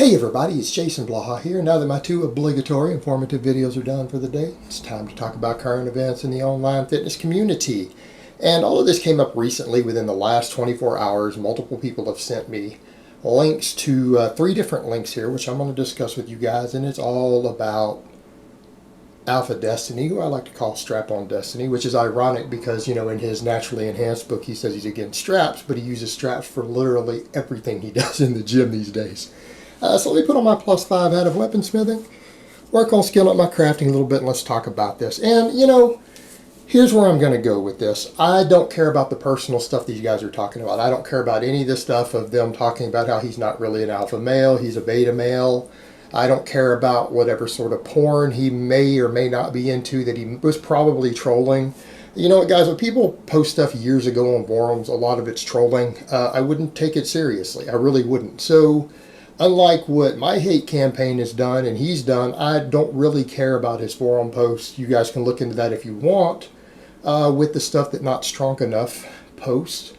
Hey everybody, it's Jason Blaha here. Now that my two obligatory informative videos are done for the day, it's time to talk about current events in the online fitness community. And all of this came up recently within the last 24 hours. Multiple people have sent me links to three different links here, which I'm going to discuss with you guys. And it's all about AlphaDestiny, who I like to call Strap-on Destiny, which is ironic because, you know, in his Naturally Enhanced book, he says he's against straps, but he uses straps for literally everything he does in the gym these days. So let me put on my +5 out of weaponsmithing, work on skilling up my crafting a little bit, and let's talk about this. And, you know, here's where I'm going to go with this. I don't care about the personal stuff these guys are talking about. I don't care about any of this stuff of them talking about how he's not really an alpha male, he's a beta male. I don't care about whatever sort of porn he may or may not be into that he was probably trolling. You know what, guys, when people post stuff years ago on forums, a lot of it's trolling. I wouldn't take it seriously. I really wouldn't. So unlike what my hate campaign has done and he's done, I don't really care about his forum posts. You guys can look into that if you want with the stuff that Not Stronk Enough posts.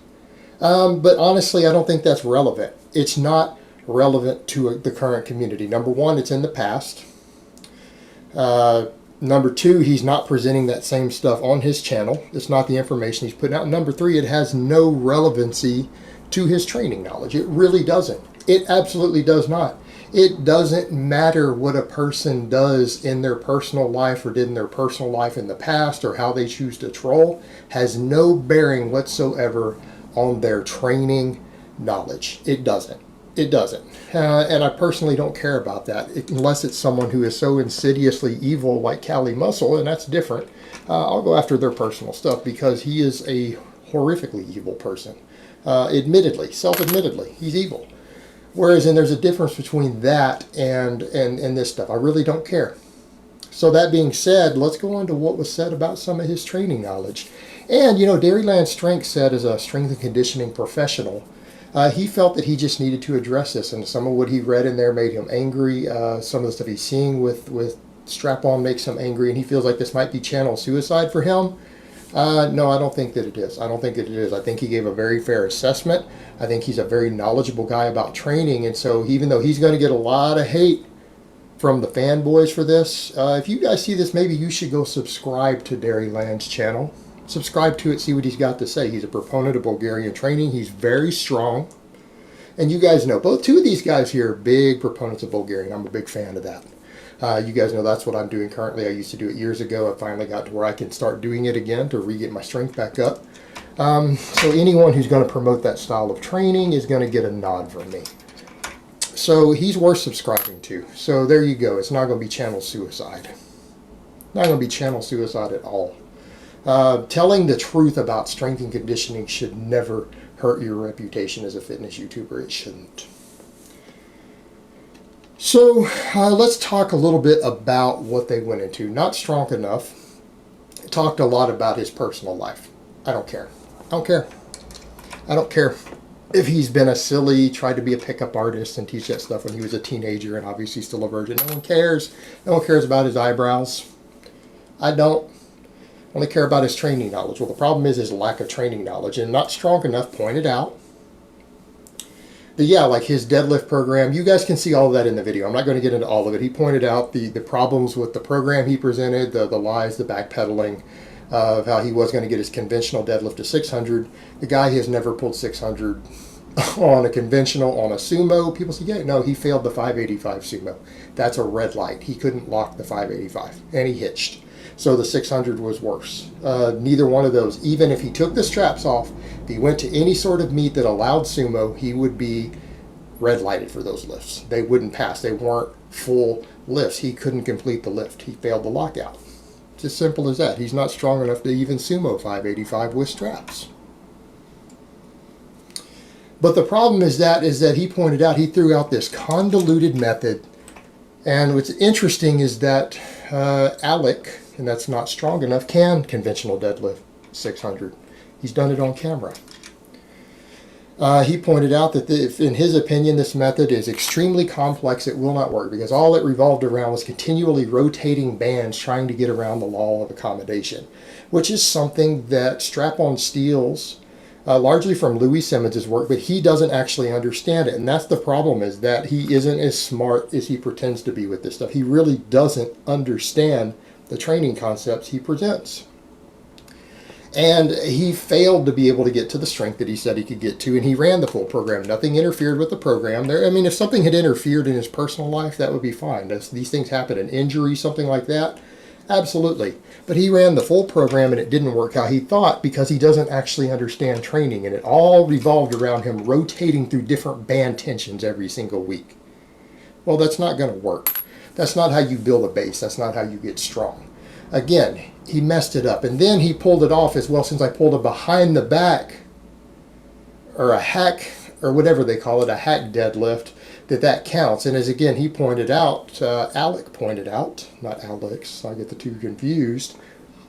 But honestly, I don't think that's relevant. It's not relevant to the current community. Number one, it's in the past. Number two, he's not presenting that same stuff on his channel. It's not the information he's putting out. Number three, it has no relevancy to his training knowledge. It really doesn't. It absolutely does not. It doesn't matter what a person does in their personal life or did in their personal life in the past or how they choose to troll. Has no bearing whatsoever on their training knowledge. It doesn't. It doesn't. And I personally don't care about that unless it's someone who is so insidiously evil like Cali Muscle, and that's different. I'll go after their personal stuff because he is a horrifically evil person. Admittedly, self-admittedly, he's evil. Whereas, and there's a difference between that and this stuff. I really don't care. So that being said, let's go on to what was said about some of his training knowledge. And, you know, Dairyland Strength said as a strength and conditioning professional, he felt that he just needed to address this. And some of what he read in there made him angry. Some of the stuff he's seeing with Strap-on makes him angry. And he feels like this might be channel suicide for him. No, I don't think that it is. I don't think that it is. I think he gave a very fair assessment. I think he's a very knowledgeable guy about training. And so even though he's going to get a lot of hate from the fanboys for this, if you guys see this, maybe you should go subscribe to Dairyland's channel. Subscribe to it, see what he's got to say. He's a proponent of Bulgarian training. He's very strong. And you guys know, two of these guys here are big proponents of Bulgarian. I'm a big fan of that. You guys know that's what I'm doing currently. I used to do it years ago. I finally got to where I can start doing it again to re-get my strength back up. So anyone who's going to promote that style of training is going to get a nod from me. So he's worth subscribing to. So there you go. It's not going to be channel suicide. Not going to be channel suicide at all. Telling the truth about strength and conditioning should never hurt your reputation as a fitness YouTuber. It shouldn't. So let's talk a little bit about what they went into. Not Strong Enough talked a lot about his personal life. I don't care. I don't care. I don't care if he's been a silly, tried to be a pickup artist and teach that stuff when he was a teenager and obviously still a virgin. No one cares. No one cares about his eyebrows. I don't. Only care about his training knowledge. Well, the problem is his lack of training knowledge, and Not Strong Enough pointed out that, yeah, like his deadlift program, you guys can see all of that in the video. I'm not going to get into all of it. He pointed out the problems with the program he presented, the lies, the backpedaling of how he was going to get his conventional deadlift to 600. The guy has never pulled 600 on a conventional, on a sumo. People say, yeah, no, he failed the 585 sumo. That's a red light. He couldn't lock the 585, and he hitched. So the 600 was worse. Neither one of those. Even if he took the straps off, if he went to any sort of meet that allowed sumo, he would be red lighted for those lifts. They wouldn't pass. They weren't full lifts. He couldn't complete the lift. He failed the lockout. It's as simple as that. He's not strong enough to even sumo 585 with straps. But the problem is that he pointed out, he threw out this convoluted method. And what's interesting is that Alec, and that's Not Strong Enough, can conventional deadlift 600. He's done it on camera. He pointed out that in his opinion, this method is extremely complex. It will not work because all it revolved around was continually rotating bands trying to get around the law of accommodation, which is something that strap-on steals largely from Louis Simmons' work, but he doesn't actually understand it. And that's the problem, is that he isn't as smart as he pretends to be with this stuff. He really doesn't understand the training concepts he presents. And he failed to be able to get to the strength that he said he could get to, and he ran the full program. Nothing interfered with the program. I mean, if something had interfered in his personal life, that would be fine. These things happen, an injury, something like that, absolutely. But he ran the full program, and it didn't work how he thought because he doesn't actually understand training, and it all revolved around him rotating through different band tensions every single week. Well, that's not going to work. That's not how you build a base. That's not how you get strong. Again, he messed it up. And then he pulled it off as well, since I pulled a behind the back or a hack or whatever they call it, a hack deadlift, that counts. And as again, he pointed out, Alec pointed out, not Alex, I get the two confused,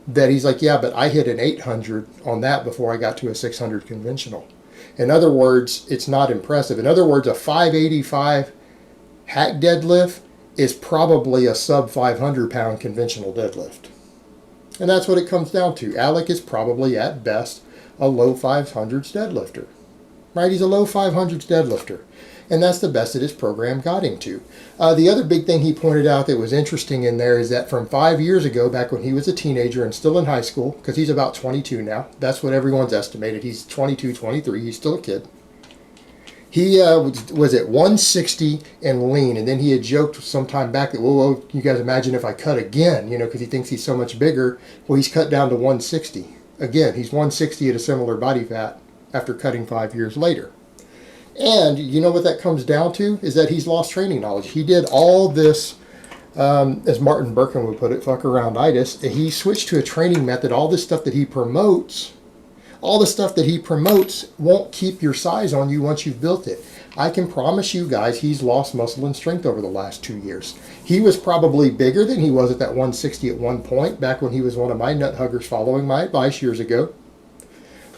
that he's like, yeah, but I hit an 800 on that before I got to a 600 conventional. In other words, it's not impressive. In other words, a 585 hack deadlift is probably a sub 500 pound conventional deadlift. And that's what it comes down to. Alec is probably at best a low 500s deadlifter. Right? He's a low 500s deadlifter. And that's the best that his program got him to. The other big thing he pointed out that was interesting in there is that from 5 years ago, back when he was a teenager and still in high school, because he's about 22 now, that's what everyone's estimated. He's 22, 23, he's still a kid. He was at 160 and lean, and then he had joked some time back that, whoa, you guys imagine if I cut again, because he thinks he's so much bigger. Well, he's cut down to 160. Again, he's 160 at a similar body fat after cutting 5 years later. And you know what that comes down to? Is that he's lost training knowledge. He did all this, as Martin Birkin would put it, fuck around-itis. He switched to a training method. All this stuff that he promotes, won't keep your size on you once you've built it. I can promise you guys he's lost muscle and strength over the last 2 years. He was probably bigger than he was at that 160 at one point, back when he was one of my nut huggers following my advice years ago.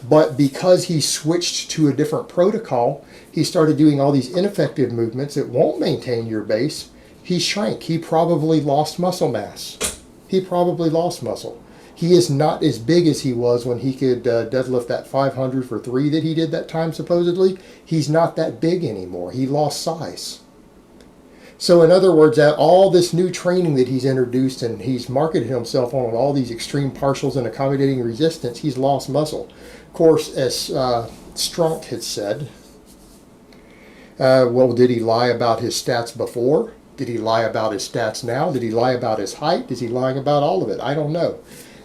But because he switched to a different protocol, he started doing all these ineffective movements that won't maintain your base. He shrank. He probably lost muscle mass. He probably lost muscle. He is not as big as he was when he could deadlift that 500 for 3 that he did that time, supposedly. He's not that big anymore. He lost size. So in other words, all this new training that he's introduced and he's marketed himself on all these extreme partials and accommodating resistance, he's lost muscle. Of course, as Stronk had said, well, did he lie about his stats before? Did he lie about his stats now? Did he lie about his height? Is he lying about all of it? I don't know.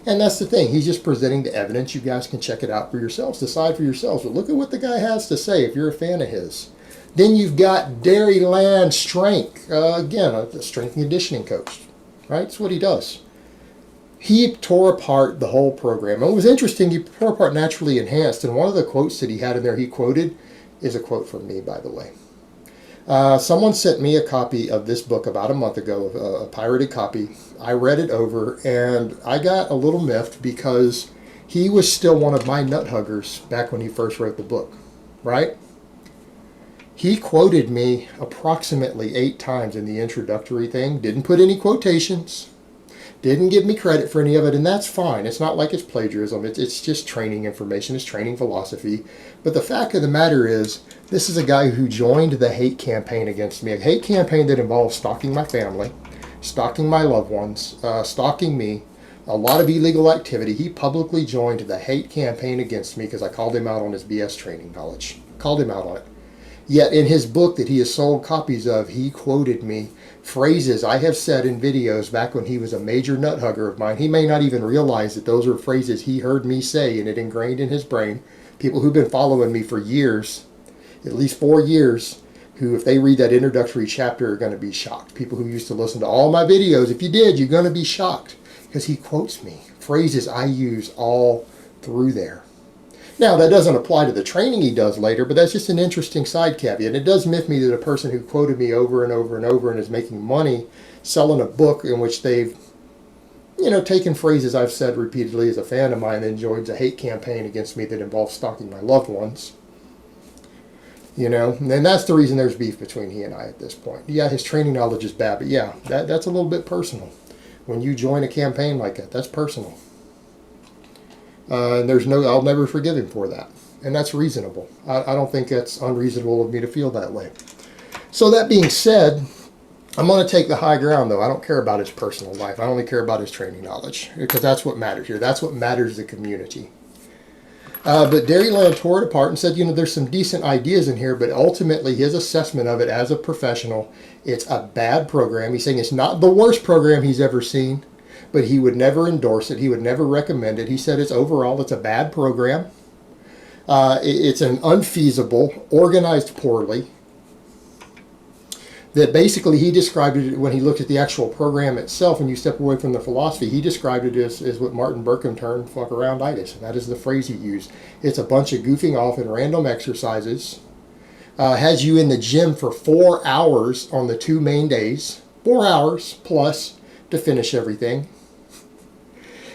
And that's the thing. He's just presenting the evidence. You guys can check it out for yourselves. Decide for yourselves. But look at what the guy has to say if you're a fan of his. Then you've got Dairyland Strength. Again, a strength and conditioning coach. Right? That's what he does. He tore apart the whole program. And it was interesting. He tore apart Naturally Enhanced. And one of the quotes that he had in there he quoted is a quote from me, by the way. Someone sent me a copy of this book about a month ago, a pirated copy. I read it over, and I got a little miffed because he was still one of my nut huggers back when he first wrote the book, right? He quoted me approximately 8 times in the introductory thing, didn't put any quotations, didn't give me credit for any of it, and that's fine. It's not like it's plagiarism. It's just training information. It's training philosophy. But the fact of the matter is, this is a guy who joined the hate campaign against me, a hate campaign that involves stalking my family, stalking my loved ones, stalking me, a lot of illegal activity. He publicly joined the hate campaign against me because I called him out on his BS training knowledge. Called him out on it. Yet in his book that he has sold copies of, he quoted me phrases I have said in videos back when he was a major nut hugger of mine. He may not even realize that those are phrases he heard me say and it ingrained in his brain. People who've been following me for years, at least 4 years, who if they read that introductory chapter are going to be shocked. People who used to listen to all my videos, if you did, you're going to be shocked because he quotes me. Phrases I use all through there. Now, that doesn't apply to the training he does later, but that's just an interesting side caveat. It does miff me that a person who quoted me over and over and over and is making money selling a book in which they've, taken phrases I've said repeatedly as a fan of mine and joins a hate campaign against me that involves stalking my loved ones. And that's the reason there's beef between he and I at this point. Yeah, his training knowledge is bad, but yeah, that's a little bit personal. When you join a campaign like that, that's personal. And I'll never forgive him for that. and that's reasonable. I don't think that's unreasonable of me to feel that way. So that being said, I'm going to take the high ground, though. I don't care about his personal life. I only care about his training knowledge, because that's what matters here. That's what matters to the community. But Dairyland tore it apart and said, there's some decent ideas in here, but ultimately his assessment of it as a professional, it's a bad program. He's saying it's not the worst program he's ever seen, but he would never endorse it. He would never recommend it. He said it's a bad program. It's an unfeasible, organized poorly. That basically he described it when he looked at the actual program itself, and you step away from the philosophy, he described it as what Martin Berkham termed fuck arounditis, and that is the phrase he used. It's a bunch of goofing off and random exercises. Has you in the gym for 4 hours on the 2 main days, 4 hours plus to finish everything.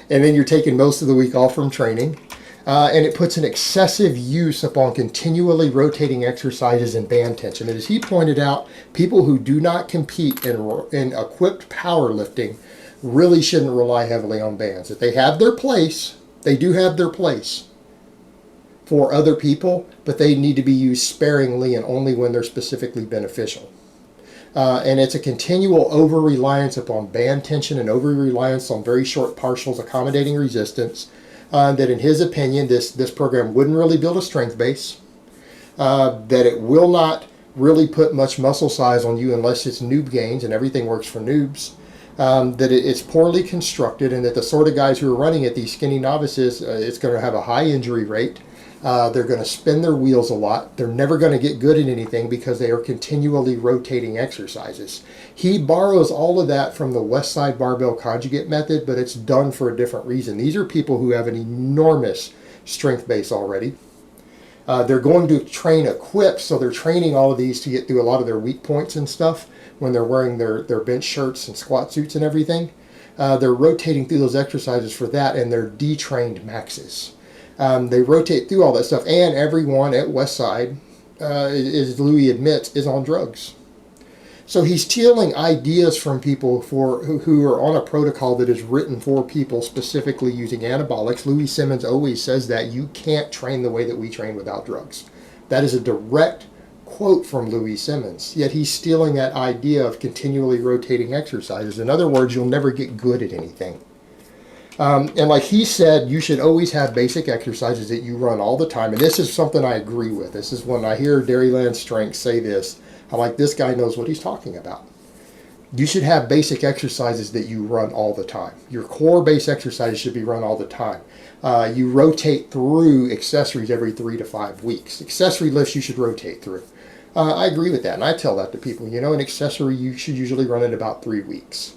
And then you're taking most of the week off from training. And it puts an excessive use upon continually rotating exercises and band tension. And as he pointed out, people who do not compete in equipped powerlifting really shouldn't rely heavily on bands. If they have their place, they do have their place for other people, but they need to be used sparingly and only when they're specifically beneficial. And it's a continual over-reliance upon band tension and over-reliance on very short partials accommodating resistance. That in his opinion, this program wouldn't really build a strength base, that it will not really put much muscle size on you unless it's noob gains, and everything works for noobs, that it's poorly constructed, and that the sort of guys who are running it, these skinny novices, it's going to have a high injury rate. They're going to spin their wheels a lot. They're never going to get good at anything because they are continually rotating exercises. He borrows all of that from the West Side Barbell Conjugate method, but it's done for a different reason. These are people who have an enormous strength base already. They're going to train equipped, so they're training all of these to get through a lot of their weak points and stuff when they're wearing their bench shirts and squat suits and everything. They're rotating through those exercises for that, and they're detrained maxes. They rotate through all that stuff, and everyone at Westside, as Louis admits, is on drugs. So he's stealing ideas from people who are on a protocol that is written for people specifically using anabolics. Louis Simmons always says that you can't train the way that we train without drugs. That is a direct quote from Louis Simmons. Yet he's stealing that idea of continually rotating exercises. In other words, you'll never get good at anything. And like he said, you should always have basic exercises that you run all the time. And this is something I agree with. This is when I hear Dairyland Strength say this, I'm like, this guy knows what he's talking about. You should have basic exercises that you run all the time. Your core base exercises should be run all the time. You rotate through accessories every 3 to 5 weeks. Accessory lifts you should rotate through. I agree with that, and I tell that to people. An accessory you should usually run in about 3 weeks.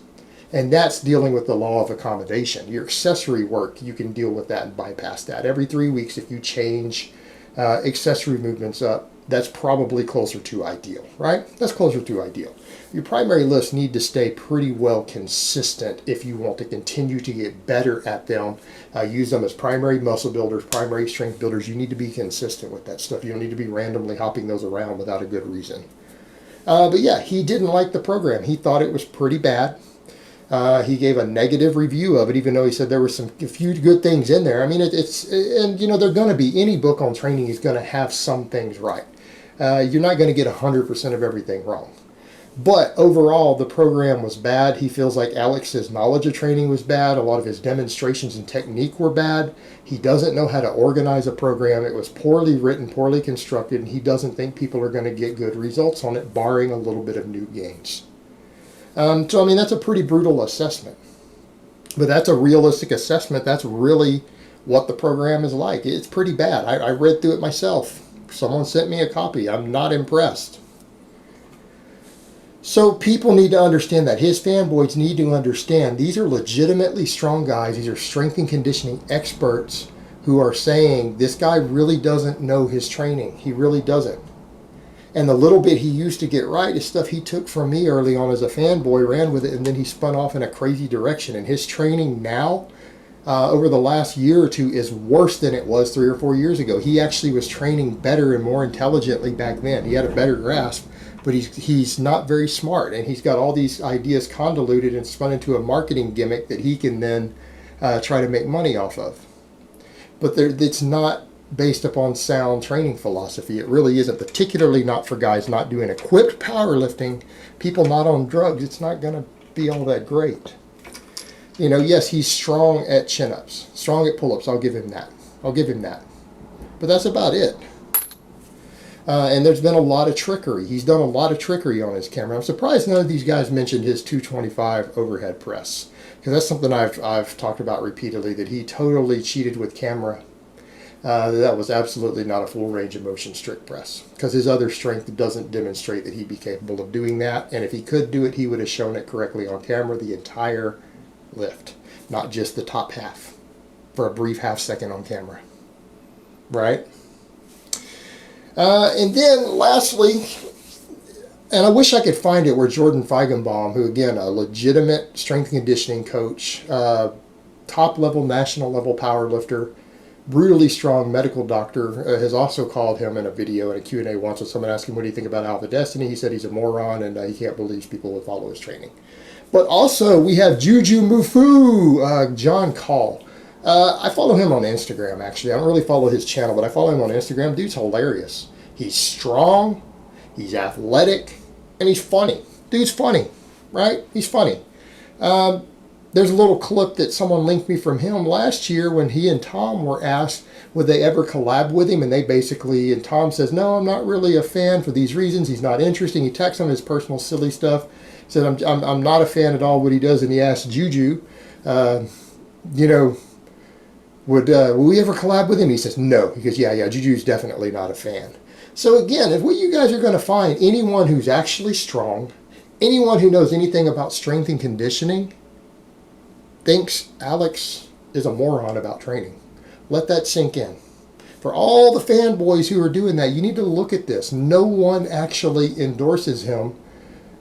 And that's dealing with the law of accommodation. Your accessory work, you can deal with that and bypass that. Every 3 weeks, if you change accessory movements up, that's probably closer to ideal, right? That's closer to ideal. Your primary lifts need to stay pretty well consistent if you want to continue to get better at them. Use them as primary muscle builders, primary strength builders. You need to be consistent with that stuff. You don't need to be randomly hopping those around without a good reason. But yeah, he didn't like the program. He thought it was pretty bad. He gave a negative review of it, even though he said there were a few good things in there. I mean, they're going to be, any book on training is going to have some things right. You're not going to get 100% of everything wrong. But overall, the program was bad. He feels like Alex's knowledge of training was bad. A lot of his demonstrations and technique were bad. He doesn't know how to organize a program. It was poorly written, poorly constructed, and he doesn't think people are going to get good results on it, barring a little bit of new gains. So, I mean, that's a pretty brutal assessment. But that's a realistic assessment. That's really what the program is like. It's pretty bad. I read through it myself. Someone sent me a copy. I'm not impressed. So people need to understand that. His fanboys need to understand these are legitimately strong guys. These are strength and conditioning experts who are saying this guy really doesn't know his training. He really doesn't. And the little bit he used to get right is stuff he took from me early on as a fanboy, ran with it, and then he spun off in a crazy direction. And his training now, over the last year or two, is worse than it was 3 or 4 years ago. He actually was training better and more intelligently back then. He had a better grasp, but he's not very smart. And he's got all these ideas convoluted and spun into a marketing gimmick that he can then try to make money off of. But it's not based upon sound training philosophy. It really isn't, particularly not for guys not doing equipped powerlifting, people not on drugs. It's not going to be all that great. You know, yes, he's strong at chin-ups, strong at pull-ups. I'll give him that. I'll give him that. But that's about it. And there's been a lot of trickery. He's done a lot of trickery on his camera. I'm surprised none of these guys mentioned his 225 overhead press, because that's something I've talked about repeatedly, that he totally cheated with camera. That was absolutely not a full range of motion strict press, because his other strength doesn't demonstrate that he'd be capable of doing that. And if he could do it, he would have shown it correctly on camera, the entire lift, not just the top half for a brief half second on camera. Right? And then lastly, and I wish I could find it, where Jordan Feigenbaum, who again, a legitimate strength and conditioning coach, top level, national level power lifter, brutally strong medical doctor, has also called him in a video in a Q&A once, when someone asked him, what do you think about AlphaDestiny? He said he's a moron and he can't believe people would follow his training. But also we have Jujimufu, John Call. I follow him on Instagram, actually. I don't really follow his channel, but I follow him on Instagram. Dude's hilarious. He's strong, he's athletic, and he's funny. Dude's funny, right? He's funny. There's a little clip that someone linked me from him last year when he and Tom were asked would they ever collab with him, and they basically, and Tom says, no, I'm not really a fan for these reasons. He's not interesting. He texts on his personal silly stuff. He said, I'm not a fan at all what he does, and he asked Juju, you know, will we ever collab with him? He says, no. He goes, yeah, Juju's definitely not a fan. So again, if you guys are going to find anyone who's actually strong, anyone who knows anything about strength and conditioning, thinks Alex is a moron about training, let that sink in. For all the fanboys who are doing that, you need to look at this. No one actually endorses him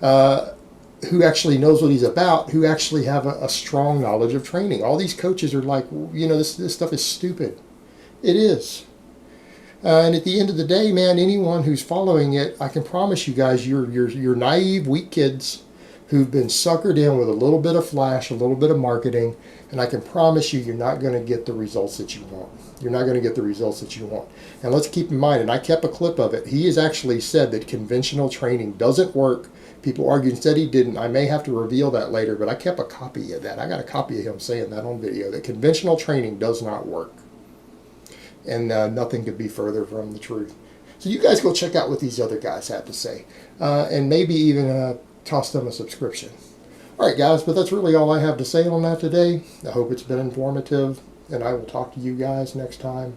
who actually knows what he's about, who actually have a strong knowledge of training. All these coaches are like, you know, this stuff is stupid. It is. And at the end of the day, man, anyone who's following it, I can promise you guys, you're naive, weak kids who've been suckered in with a little bit of flash, a little bit of marketing, and I can promise you're not going to get the results that you want. You're not going to get the results that you want. And let's keep in mind, and I kept a clip of it, he has actually said that conventional training doesn't work. People argue and said he didn't. I may have to reveal that later, but I kept a copy of that. I got a copy of him saying that on video, that conventional training does not work. And nothing could be further from the truth. So you guys go check out what these other guys have to say. And maybe even toss them a subscription. All right, guys, but that's really all I have to say on that today. I hope it's been informative, and I will talk to you guys next time.